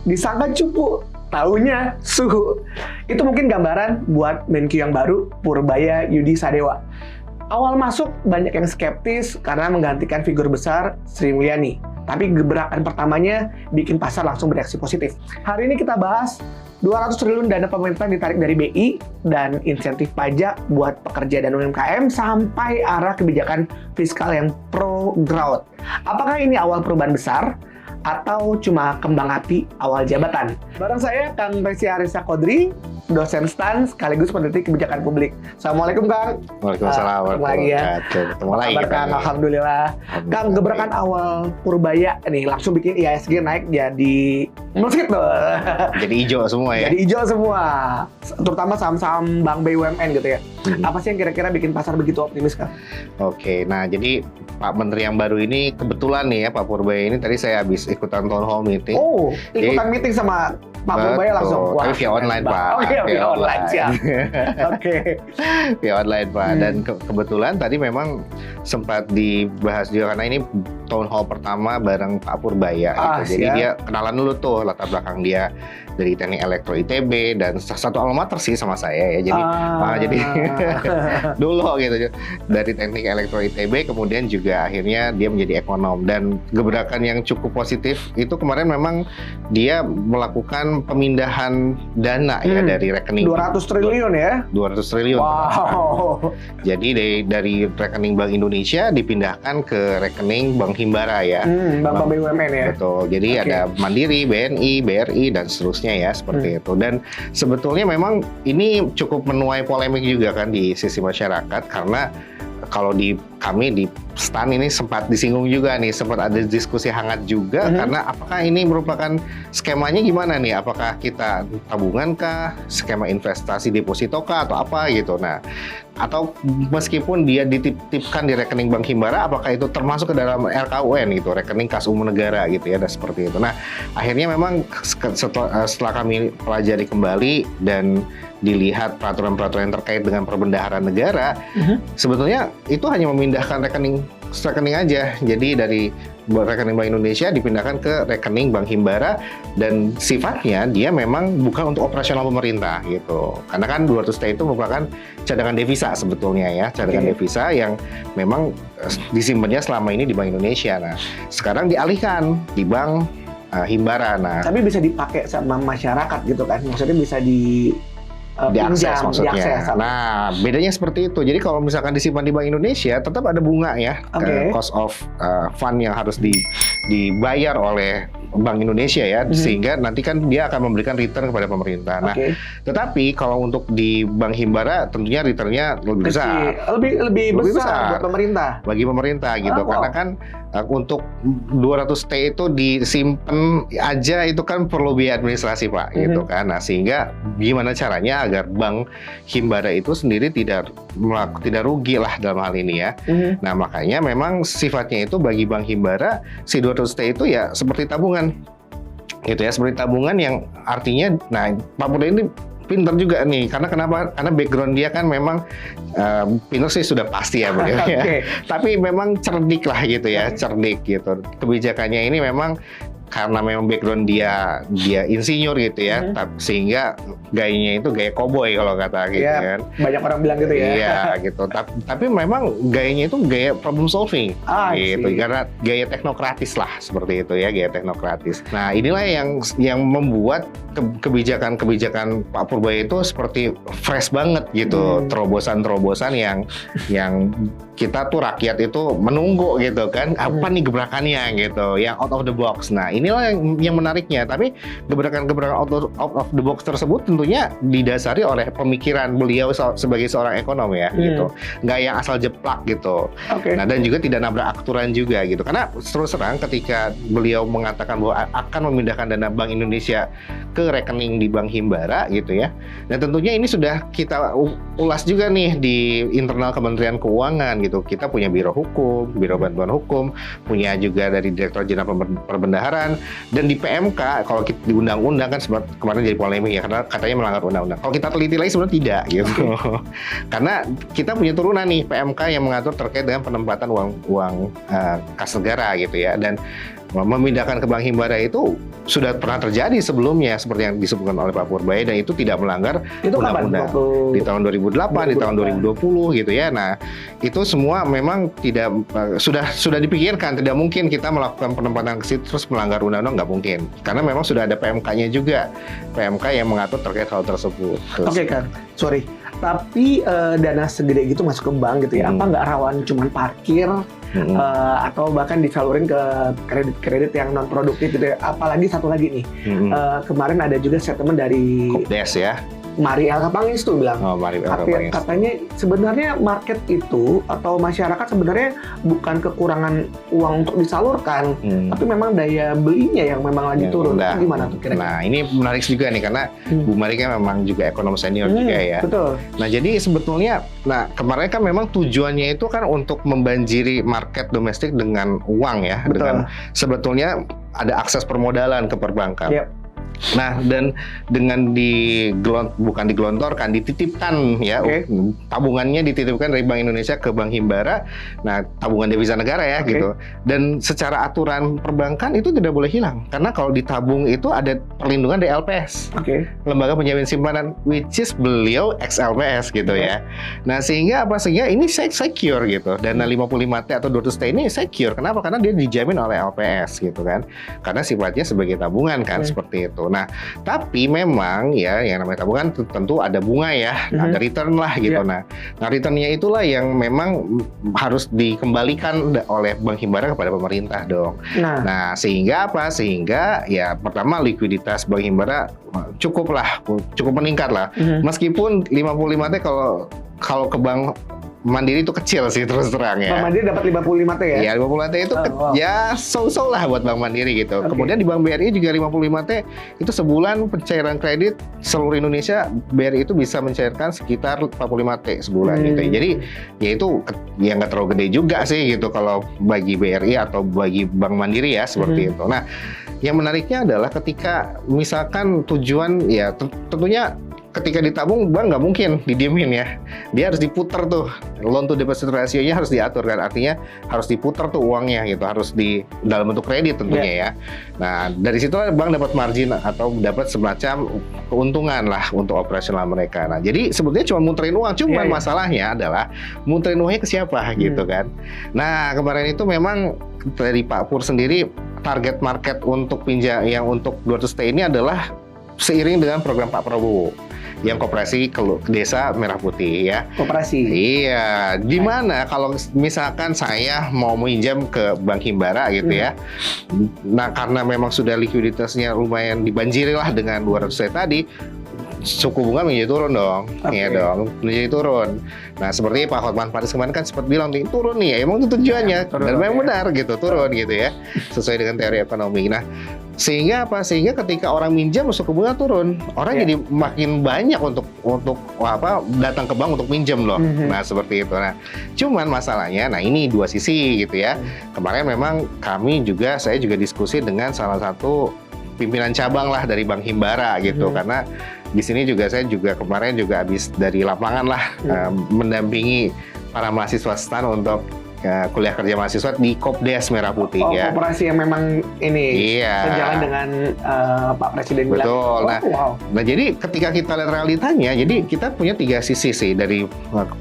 disangka cupu, taunya suhu. Itu mungkin gambaran buat Menkyu yang baru, Purbaya Yudi Sadewa. Awal masuk banyak yang skeptis karena menggantikan figur besar Sri Mulyani. Tapi gebrakan pertamanya bikin pasar langsung bereaksi positif. Hari ini kita bahas 200 triliun dana pemerintah ditarik dari BI dan insentif pajak buat pekerja dan UMKM sampai arah kebijakan fiskal yang pro growth. Apakah ini awal perubahan besar atau cuma kembang api awal jabatan? Bareng saya Kang Resi Arissa Kodri, dosen STAN sekaligus peneliti kebijakan publik. Assalamualaikum Kang. Waalaikumsalam. Ketemu lagi ya Kang. Alhamdulillah. Kang, gebrakan awal Purbaya nih langsung bikin IHSG naik jadi melesat tuh. Jadi hijau semua ya. Jadi hijau semua. Terutama saham-saham bank BUMN gitu ya. Apa sih yang kira-kira bikin pasar begitu optimis Kang? Oke, nah jadi Pak Menteri yang baru ini kebetulan nih ya Pak Purbaya ini tadi saya habis ikutan town hall meeting. Oh, ikutan meeting sama Pak Purbaya langsung. Tapi via online Pak. Oh iya, via online siap. Oke. Via online Pak. Dan kebetulan tadi memang sempat dibahas juga karena ini town hall pertama bareng Pak Purbaya gitu. Jadi dia kenalan dulu tuh latar belakang dia dari Teknik Elektro ITB dan satu alma mater sih sama saya ya. Jadi dulu gitu dari Teknik Elektro ITB kemudian juga akhirnya dia menjadi ekonom dan gebrakan yang cukup positif itu kemarin memang dia melakukan pemindahan dana ya dari rekening 200 triliun ya. 200 triliun. Wow. Jadi dari rekening Bank Indonesia dipindahkan ke rekening Bank Himbara ya. Bank BUMN ya. Betul. Jadi ada Mandiri, BNI, BRI dan seterusnya ya seperti itu. Dan sebetulnya memang ini cukup menuai polemik juga kan di sisi masyarakat karena kalau di kami di STAN ini sempat disinggung juga nih, sempat ada diskusi hangat juga karena apakah ini merupakan skemanya gimana nih? Apakah kita tabungan kah, skema investasi deposito kah atau apa gitu. Nah, atau meskipun dia dititipkan di rekening Bank Himbara, apakah itu termasuk ke dalam RKUN gitu, rekening kas umum negara gitu ya, dan seperti itu. Nah, akhirnya memang setelah kami pelajari kembali dan dilihat peraturan-peraturan yang terkait dengan perbendaharaan negara, sebetulnya itu hanya memindahkan rekening aja. Jadi dari rekening Bank Indonesia dipindahkan ke rekening Bank Himbara dan sifatnya dia memang bukan untuk operasional pemerintah gitu. Karena kan 200T itu merupakan cadangan devisa sebetulnya ya, cadangan devisa yang memang disimpannya selama ini di Bank Indonesia. Nah, sekarang dialihkan di Bank Himbara. Nah, tapi bisa dipakai sama masyarakat gitu kan? Maksudnya bisa diakses maksudnya. Nah, bedanya seperti itu. Jadi kalau misalkan disimpan di Bank Indonesia, tetap ada bunga ya, cost of fund yang harus dibayar oleh Bank Indonesia ya, sehingga nanti kan dia akan memberikan return kepada pemerintah. Nah, tetapi kalau untuk di Bank Himbara, tentunya returnnya lebih besar, lebih besar buat pemerintah. Bagi pemerintah gitu, karena kan untuk 200T itu disimpan aja itu kan perlu biaya administrasi Pak, gitu kan. Nah, sehingga gimana caranya agar Bank Himbara itu sendiri tidak rugi lah dalam hal ini ya. Nah, makanya memang sifatnya itu bagi Bank Himbara si 200T itu ya seperti tabungan gitu ya, seperti tabungan yang artinya, nah Pak Purbaya ini pinter juga nih, karena kenapa? Karena background dia kan memang pinter sih sudah pasti ya beliau ya. Tapi memang cerdik lah gitu ya, cerdik gitu. Kebijakannya ini memang karena memang background dia insinyur gitu ya, sehingga gayanya itu gaya koboi kalau kata gitu kan. Banyak orang bilang gitu ya. Iya gitu. Tapi memang gayanya itu gaya problem solving gitu, karena gaya teknokratis lah seperti itu ya, gaya teknokratis. Nah, inilah yang membuat kebijakan Pak Purbaya itu seperti fresh banget gitu, terobosan-terobosan yang kita tuh rakyat itu menunggu gitu kan, apa nih gebrakannya gitu, yang out of the box. Nah, inilah yang menariknya. Tapi gebrakan-gebrakan out of the box tersebut tentunya didasari oleh pemikiran beliau sebagai seorang ekonom ya gitu, nggak yang asal jeplak gitu. Nah, dan juga tidak nabrak aturan juga gitu, karena terus terang ketika beliau mengatakan bahwa akan memindahkan dana Bank Indonesia ke rekening di Bank Himbara gitu ya, dan tentunya ini sudah kita ulas juga nih di internal Kementerian Keuangan gitu. Kita punya Biro Hukum, Biro Bantuan Hukum, punya juga dari Direktur Jenderal Perbendaharaan, dan di PMK kalau kita di undang-undang kan kemarin jadi polemik ya karena katanya melanggar undang-undang. Kalau kita teliti lagi sebenarnya tidak gitu. Karena kita punya turunan nih PMK yang mengatur terkait dengan penempatan uang kas negara gitu ya, dan memindahkan ke Bank Himbara itu sudah pernah terjadi sebelumnya seperti yang disebutkan oleh Pak Purbaya, dan itu tidak melanggar Itu kapan? undang-undang. Waktu Di tahun 2008, di tahun 2020 gitu ya. Nah, itu semua memang tidak sudah dipikirkan, tidak mungkin kita melakukan penempatan ke situ terus melanggar undang-undang, nggak mungkin. Karena memang sudah ada PMK-nya juga. PMK yang mengatur terkait hal tersebut. Oke Kang, sorry. Tapi dana segede gitu masuk ke bank gitu ya, apa nggak rawan cuman parkir atau bahkan disalurin ke kredit-kredit yang non produktif gitu ya? Apalagi satu lagi nih, kemarin ada juga statement dari Kopdes ya. Mari El Kapangis tuh bilang, Oh, Mari El Kapangis. katanya sebenarnya market itu atau masyarakat sebenarnya bukan kekurangan uang untuk disalurkan, tapi memang daya belinya yang memang lagi turun. Itu gimana tuh kira-kira? Nah, ini menarik juga nih karena Bu Mari kan memang juga ekonom senior juga ya. Betul. Nah, jadi sebetulnya, kemarin kan memang tujuannya itu kan untuk membanjiri market domestik dengan uang ya. Betul. Dengan sebetulnya ada akses permodalan ke perbankan. Yep. Nah, dan dengan bukan digelontorkan, dititipkan ya, tabungannya dititipkan dari Bank Indonesia ke Bank Himbara. Nah, tabungan devisa negara ya gitu. Dan secara aturan perbankan itu tidak boleh hilang, karena kalau ditabung itu ada perlindungan dari LPS, Lembaga Penjamin Simpanan, which is beliau ex LPS gitu ya. Nah, sehingga ini secure gitu. Dana 55T atau 200T ini secure. Kenapa? Karena dia dijamin oleh LPS gitu kan. Karena sifatnya sebagai tabungan kan, seperti itu. Nah, tapi memang ya yang namanya tabungan tentu ada bunga ya, ada return lah gitu. Nah, returnnya itulah yang memang harus dikembalikan oleh Bank Himbara kepada pemerintah dong. Nah, sehingga apa? Sehingga ya pertama likuiditas Bank Himbara cukup meningkat lah. Meskipun 55T kalau ke Bank Mandiri itu kecil sih terus terang ya. Bank Mandiri dapat 55T ya? Iya, 55T itu ya so-so lah buat Bank Mandiri gitu. Kemudian di Bank BRI juga 55T itu sebulan pencairan kredit seluruh Indonesia BRI itu bisa mencairkan sekitar 45T sebulan gitu. Jadi ya itu ya nggak terlalu gede juga sih gitu kalau bagi BRI atau bagi Bank Mandiri ya seperti itu. Nah, yang menariknya adalah ketika misalkan tujuan ya tentunya ketika ditabung bank nggak mungkin didiemin ya, dia harus diputar tuh, loan to deposit ratio-nya harus diatur kan, artinya harus diputar tuh uangnya gitu, harus di dalam bentuk kredit tentunya ya. Nah, dari situ bank dapat margin atau dapat semacam keuntungan lah untuk operasional mereka. Nah, jadi sebetulnya cuma muterin uang, cuman masalahnya adalah muterin uangnya ke siapa gitu kan. Nah, kemarin itu memang dari Pak Pur sendiri target market untuk yang untuk 200T ini adalah seiring dengan program Pak Prabowo yang koperasi ke desa Merah Putih ya. Koperasi. Iya, di mana kalau misalkan saya mau minjam ke Bank Himbara gitu ya. Nah, karena memang sudah likuiditasnya lumayan dibanjiri lah dengan 200 tadi, suku bunga menjadi turun dong. Iya dong, menjadi turun. Nah, seperti Pak Hotman Paris kemarin kan sempat bilang nih, turun nih, emang itu tujuannya. Dan memang benar gitu, turun gitu ya. Sesuai dengan teori ekonomi. Nah, sehingga apa? Sehingga ketika orang minjam suku bunga turun, orang jadi makin banyak untuk datang ke bank untuk minjam loh. Nah, seperti itu. Nah, cuman masalahnya, nah ini dua sisi gitu ya. Kemarin memang saya juga diskusi dengan salah satu pimpinan cabang lah dari Bank Himbara gitu, karena di sini saya juga kemarin habis dari lapangan lah mendampingi para mahasiswa STAN untuk kuliah kerja mahasiswa di Kopdes Merah Putih ya. Koperasi yang memang ini sejalan dengan Pak Presiden bilang. Betul. Nah, jadi ketika kita lihat realitanya, jadi kita punya tiga sisi sih, dari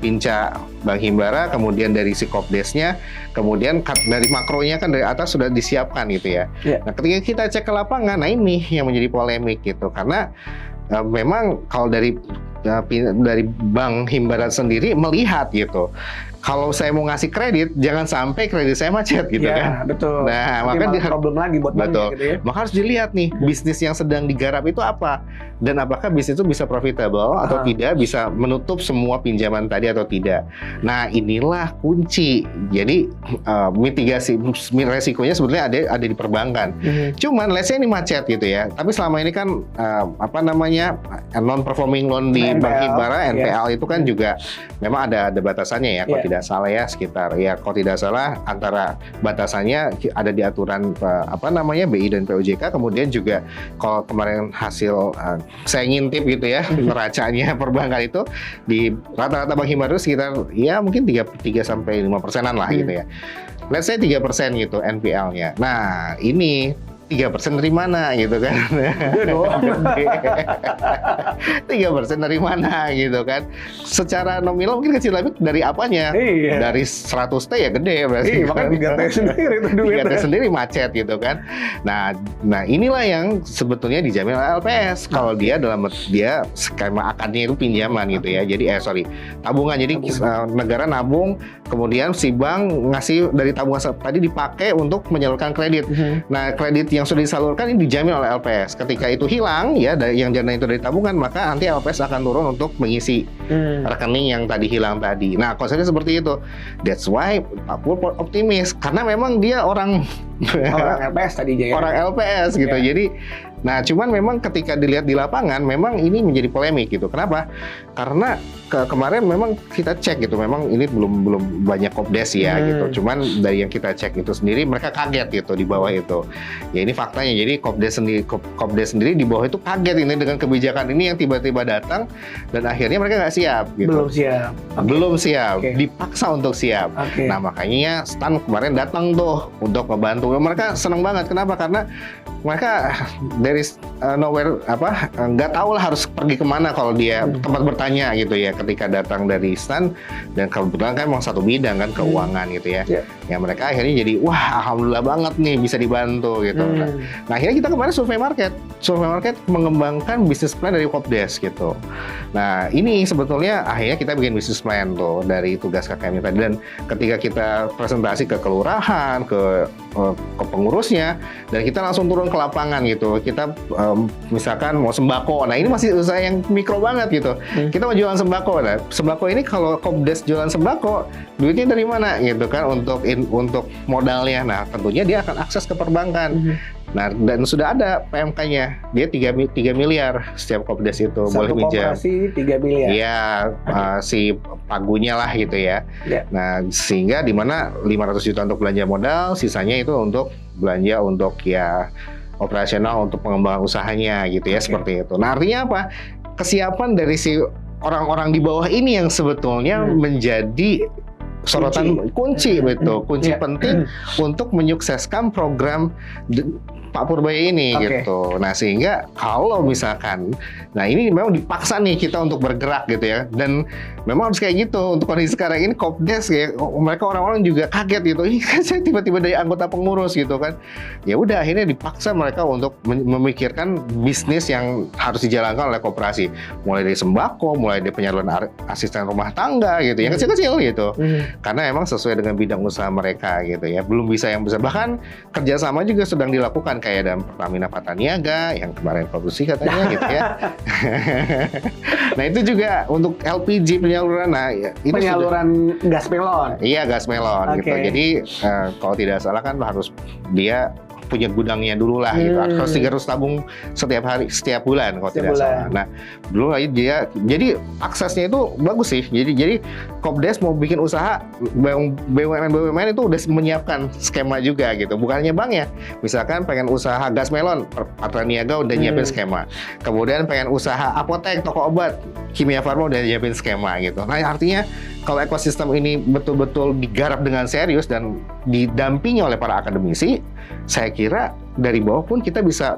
Pinca Bank Himbara, kemudian dari si Kopdesnya, kemudian dari makronya kan dari atas sudah disiapkan gitu ya. Nah, ketika kita cek ke lapangan, nah ini yang menjadi polemik gitu, karena memang kalau dari Bank Himbara sendiri melihat gitu, kalau saya mau ngasih kredit, jangan sampai kredit saya macet gitu kan. Betul. Nah, maka problem lagi buat banknya gitu ya. Maka harus dilihat nih, bisnis yang sedang digarap itu apa, dan apakah bisnis itu bisa profitable atau tidak, bisa menutup semua pinjaman tadi atau tidak. Nah, inilah kunci. Jadi mitigasi resikonya sebetulnya ada di perbankan. Cuman let's say ini macet gitu ya. Tapi selama ini kan non performing loan di Bank Himbara, NPL itu kan juga memang ada batasannya ya. Kalau tidak salah ya, sekitar kalau tidak salah antara batasannya ada di aturan BI dan POJK. Kemudian juga kalau kemarin hasil saya ngintip gitu ya, neracanya perbankan itu di rata-rata Bank Himbara sekitar ya mungkin 3-5%-an lah gitu ya. let's say 3% gitu NPL-nya. Nah, ini 3% dari mana gitu kan? 3% dari mana gitu kan? Secara nominal mungkin kecil, tapi dari apanya? Iya. Dari 100 T ya gede berarti. Iya, makanya 3T sendiri itu duitnya. 3T sendiri macet gitu kan. Nah inilah yang sebetulnya dijamin oleh LPS kalau dia dalam dia skema akadnya itu pinjaman gitu ya. Jadi tabungan. Jadi negara nabung, kemudian si bank ngasih dari tabungan tadi dipakai untuk menyalurkan kredit. Nah, kredit yang sudah disalurkan ini dijamin oleh LPS. Ketika itu hilang ya, yang dana itu dari tabungan, maka nanti LPS akan turun untuk mengisi rekening yang tadi hilang tadi. Nah, konsepnya seperti itu. That's why Pak Pur optimis karena memang dia orang LPS tadinya ya. Orang LPS gitu. Jadi nah, cuman memang ketika dilihat di lapangan memang ini menjadi polemik gitu. Kenapa? Karena kemarin memang kita cek gitu, memang ini belum banyak kopdes ya gitu. Cuman dari yang kita cek itu sendiri mereka kaget gitu di bawah itu. Ya ini faktanya. Jadi kopdes sendiri di bawah itu kaget ini dengan kebijakan ini yang tiba-tiba datang dan akhirnya mereka nggak siap gitu. Belum siap. Belum siap. Dipaksa untuk siap. Nah, makanya Stan kemarin datang tuh untuk membantu. Mereka senang banget. Kenapa? Karena mereka dari nowhere nggak tahu lah harus pergi kemana kalau dia tempat bertanya gitu ya ketika datang dari Stan, dan kebetulan kan memang satu bidang kan keuangan gitu ya. Ya mereka akhirnya jadi wah alhamdulillah banget nih bisa dibantu gitu. Nah akhirnya kita kemarin survei market mengembangkan bisnis plan dari Kopdes gitu. Nah ini sebetulnya akhirnya kita bikin bisnis plan tuh dari tugas KKM tadi, dan ketika kita presentasi ke kelurahan, ke pengurusnya, dan kita langsung turun ke lapangan gitu. Kita misalkan mau sembako, nah ini masih usaha yang mikro banget gitu. Kita mau jualan sembako, nah sembako ini kalau Kopdes jualan sembako, duitnya dari mana gitu kan untuk modalnya. Nah tentunya dia akan akses ke perbankan. Nah, dan sudah ada PMK-nya, dia 3 miliar setiap Kopdes itu boleh pinjam. Satu koperasi 3 miliar. Iya, si pagunya lah gitu ya. Nah, sehingga di mana 500 juta untuk belanja modal, sisanya itu untuk belanja untuk ya operasional untuk pengembangan usahanya gitu ya, seperti itu. Nah, artinya apa? Kesiapan dari si orang-orang di bawah ini yang sebetulnya menjadi sorotan kunci penting untuk menyukseskan program Pak Purbaya ini gitu. Nah sehingga kalau misalkan, nah ini memang dipaksa nih kita untuk bergerak gitu ya, dan memang harus kayak gitu untuk kondisi sekarang ini. Kopdes ya, mereka orang-orang juga kaget gitu. Ih kan saya tiba-tiba dari anggota pengurus gitu kan. Ya udah akhirnya dipaksa mereka untuk memikirkan bisnis yang harus dijalankan oleh koperasi. Mulai dari sembako, mulai dari penyaluran asisten rumah tangga gitu, yang kecil-kecil gitu. Karena emang sesuai dengan bidang usaha mereka gitu ya. Belum bisa yang besar. Bahkan kerjasama juga sedang dilakukan kayak dalam Pertamina Pataniaga yang kemarin produksi katanya gitu ya. Nah itu juga untuk LPG penyaluran. Nah itu penyaluran gas melon. Iya, gas melon gitu. Jadi kalau tidak salah kan harus dia punya gudangnya dulu lah gitu. Harus 300 tabung setiap bulan kalau tidak salah. Nah, belum lagi dia, jadi aksesnya itu bagus sih. Jadi Kopdes mau bikin usaha, BUMN itu udah menyiapkan skema juga gitu. Bukannya bank ya. Misalkan pengen usaha gas melon, Patraniaga udah nyiapin skema. Kemudian pengen usaha apotek, toko obat, Kimia Farma udah nyiapin skema gitu. Nah, artinya kalau ekosistem ini betul-betul digarap dengan serius dan didampingi oleh para akademisi, saya kira dari bawah pun kita bisa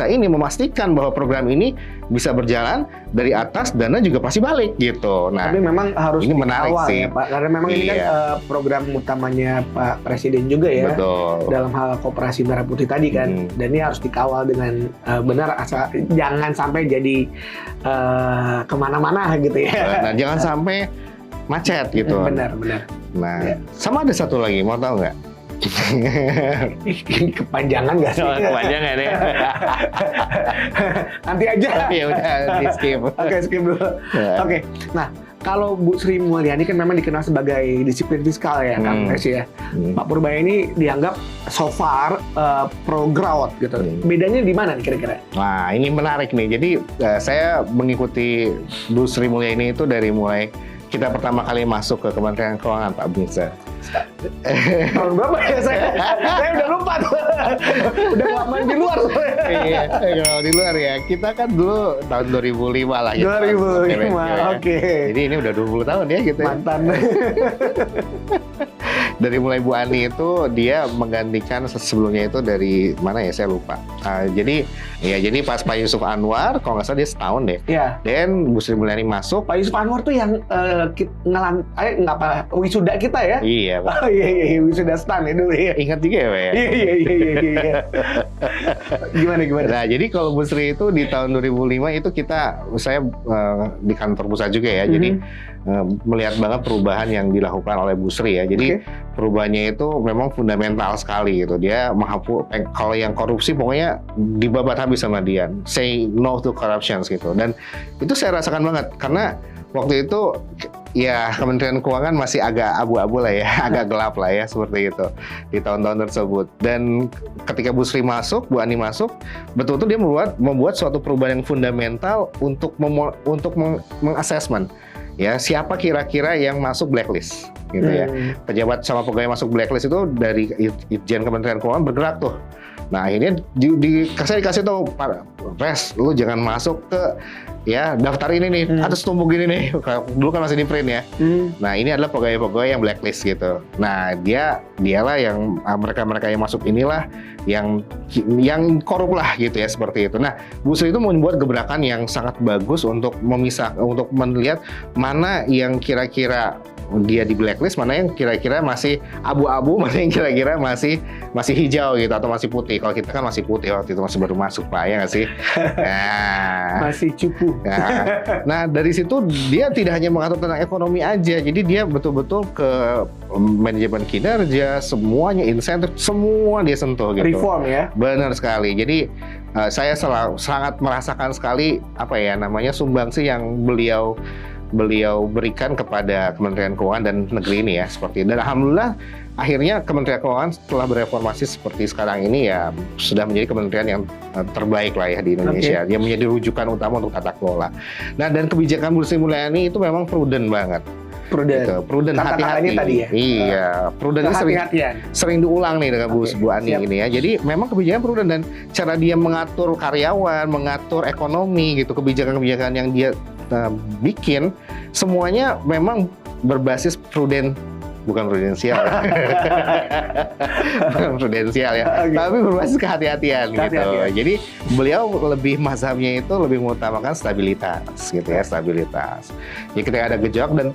ini memastikan bahwa program ini bisa berjalan, dari atas dana juga pasti balik gitu. Nah, tapi memang harus ini menarik sih, ya, Pak, karena memang ini kan program utamanya Pak Presiden juga ya. Betul. Dalam hal Koperasi Merah Putih tadi kan, dan ini harus dikawal dengan benar, asal jangan sampai jadi kemana-mana gitu ya. Nah, jangan sampai macet gitu. Benar. Nah, sama ada satu lagi, mau tahu nggak? Kepanjangan nggak sih? Kepanjangan ya. Nanti aja. Ya udah, di skip. Oke, skip dulu. Oke. Nah, kalau Bu Sri Mulyani kan memang dikenal sebagai disiplin fiskal ya, Kang Pres ya. Pak Purbaya ini dianggap so far pro growth gitu. Bedanya di mana nih kira-kira? Nah, ini menarik nih. Jadi saya mengikuti Bu Sri Mulyani itu dari mulai kita pertama kali masuk ke Kementerian Keuangan, Pak Binsa. Tahun berapa ya saya udah lupa tuh. Udah lama di luar. Iya, kalau di luar ya. Kita kan dulu tahun 2005 lah. 2005, oke. Jadi ini udah 20 tahun ya gitu. Mantan. dari mulai Bu Ani itu dia menggantikan sebelumnya itu dari mana ya saya lupa. Jadi pas Pak Yusuf Anwar kalau nggak salah dia setahun deh. Iya. Dan Bu Sri Mulyani masuk. Pak Yusuf Anwar tuh yang wisuda kita ya? Iya, Pak. Oh iya, wisuda stan ya dulu ya. Ingat juga ya, Pak ya? Iya. Gimana? Nah, jadi kalau Bu Sri itu di tahun 2005 itu saya di kantor pusat juga ya. Jadi melihat banget perubahan yang dilakukan oleh Bu Sri ya. Jadi perubahannya itu memang fundamental sekali gitu. Dia menghapus kalau yang korupsi pokoknya dibabat habis sama dia. Say no to corruptions gitu. Dan itu saya rasakan banget karena waktu itu ya Kementerian Keuangan masih agak abu-abu lah ya, agak gelap lah ya seperti itu di tahun-tahun tersebut. Dan ketika Bu Sri masuk, Bu Ani masuk, betul-betul dia membuat suatu perubahan yang fundamental untuk mengassessment ya siapa kira-kira yang masuk blacklist gitu ya. Pejabat sama pegawai masuk blacklist itu dari Itjen Kementerian Keuangan bergerak tuh. Nah akhirnya dikasih tuh, Res, lu jangan masuk ke ya daftar ini nih, atas tumbuk gini nih. Dulu kan masih di print ya. Nah ini adalah pegawai-pegawai yang blacklist gitu. Nah dialah yang mereka yang masuk inilah yang korup lah gitu ya seperti itu. Nah Bu Sri itu membuat gebrakan yang sangat bagus untuk untuk melihat mana yang kira-kira dia di blacklist, mana yang kira-kira masih abu-abu, mana yang kira-kira masih hijau gitu atau masih putih. Kalau kita kan masih putih waktu itu, masih baru masuk Pak, ya nggak sih? Nah, masih cupu. Nah dari situ dia tidak hanya mengatur tentang ekonomi aja, jadi dia betul-betul ke manajemen kinerja, semuanya insentif, semua dia sentuh gitu. Reform ya? Benar sekali. Jadi saya sangat merasakan sekali sumbangsi yang beliau berikan kepada Kementerian Keuangan dan negeri ini ya seperti itu. Dan alhamdulillah akhirnya Kementerian Keuangan setelah bereformasi seperti sekarang ini ya sudah menjadi kementerian yang terbaik lah ya di Indonesia. Dia menjadi rujukan utama untuk tata kelola. Nah dan kebijakan Bu Sri Mulyani itu memang prudent banget. Prudent hati-hati tadi ya. Iya, prudent sering diulang nih dengan Bu Ani ini ya. Jadi memang kebijakan prudent dan cara dia mengatur karyawan, mengatur ekonomi gitu, kebijakan-kebijakan yang dia bikin semuanya memang berbasis bukan prudensial ya, tapi berbasis kehati-hatian gitu. Jadi beliau lebih mazhabnya itu lebih mengutamakan stabilitas gitu ya, stabilitas. Ya ketika ada gejolak dan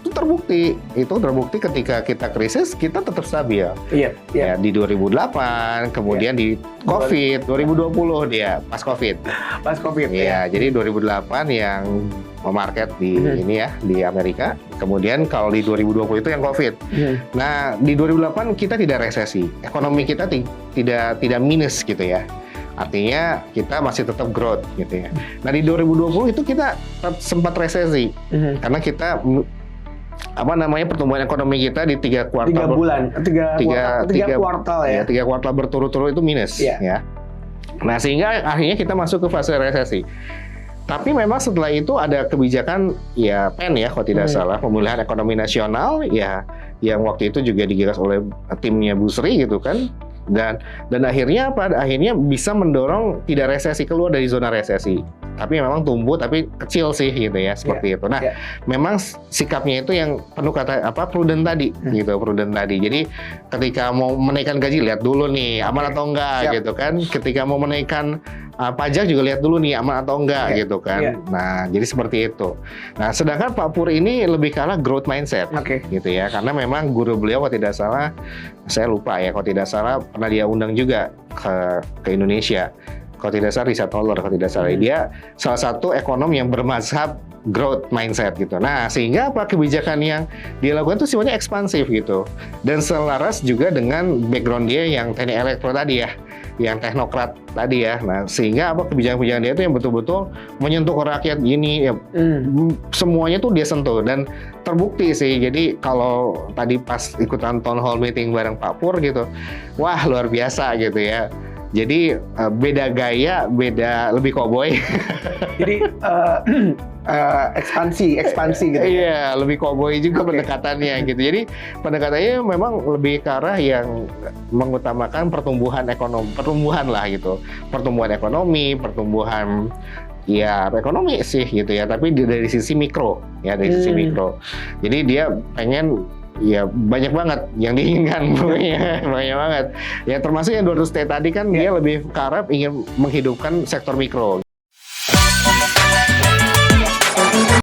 itu terbukti ketika kita krisis kita tetap stabil. Iya. Ya di 2008, kemudian di COVID 2020 dia pas COVID. Iya, jadi 2008 yang market di ini ya di Amerika. Kemudian kalau di 2020 itu yang COVID. Nah, di 2008 kita tidak resesi. Ekonomi kita tidak minus gitu ya. Artinya kita masih tetap growth gitu ya. Nah, di 2020 itu kita sempat resesi. Karena kita pertumbuhan ekonomi kita di 3 kuartal kuartal ya. 3 kuartal berturut-turut itu minus ya. Nah, sehingga akhirnya kita masuk ke fase resesi. Tapi memang setelah itu ada kebijakan ya PEN ya kalau tidak salah, pemulihan ekonomi nasional ya yang waktu itu juga digagas oleh timnya Bu Sri gitu kan. Dan akhirnya akhirnya bisa mendorong tidak resesi, keluar dari zona resesi. Tapi memang tumbuh tapi kecil sih gitu ya seperti itu. Nah, memang sikapnya itu yang penuh prudent tadi gitu, prudent tadi. Jadi ketika mau menaikkan gaji lihat dulu nih aman atau enggak gitu kan. Ketika mau menaikkan pajak juga lihat dulu nih aman atau enggak gitu kan. Nah, jadi seperti itu. Nah, sedangkan Pak Pur ini lebih kalah growth mindset gitu ya. Karena memang guru beliau kalau tidak salah, saya lupa ya, kalau tidak salah pernah dia undang juga ke Indonesia. Kalau tidak salah Richard Thaler, kalau tidak salah dia salah satu ekonom yang bermazhab growth mindset gitu. Nah, sehingga kebijakan yang dia lakukan itu sifatnya ekspansif gitu. Dan selaras juga dengan background dia yang teknik elektro tadi ya, yang teknokrat tadi ya. Nah, sehingga kebijakan-kebijakan dia itu yang betul-betul menyentuh rakyat ini ya, semuanya tuh dia sentuh dan terbukti sih. Jadi kalau tadi pas ikutan town hall meeting bareng Pak Pur gitu, wah luar biasa gitu ya. Jadi beda gaya, lebih cowboy. Jadi ekspansi gitu. Iya, lebih cowboy juga pendekatannya gitu. Jadi pendekatannya memang lebih ke arah yang mengutamakan pertumbuhan lah gitu. Pertumbuhan ekonomi, pertumbuhan ekonomi sih gitu ya. Tapi dari sisi mikro ya, dari sisi mikro. Jadi dia pengen ya banyak banget yang diinginkan, banyak banget. Ya termasuk yang 200T tadi kan dia lebih ke arah ingin menghidupkan sektor mikro.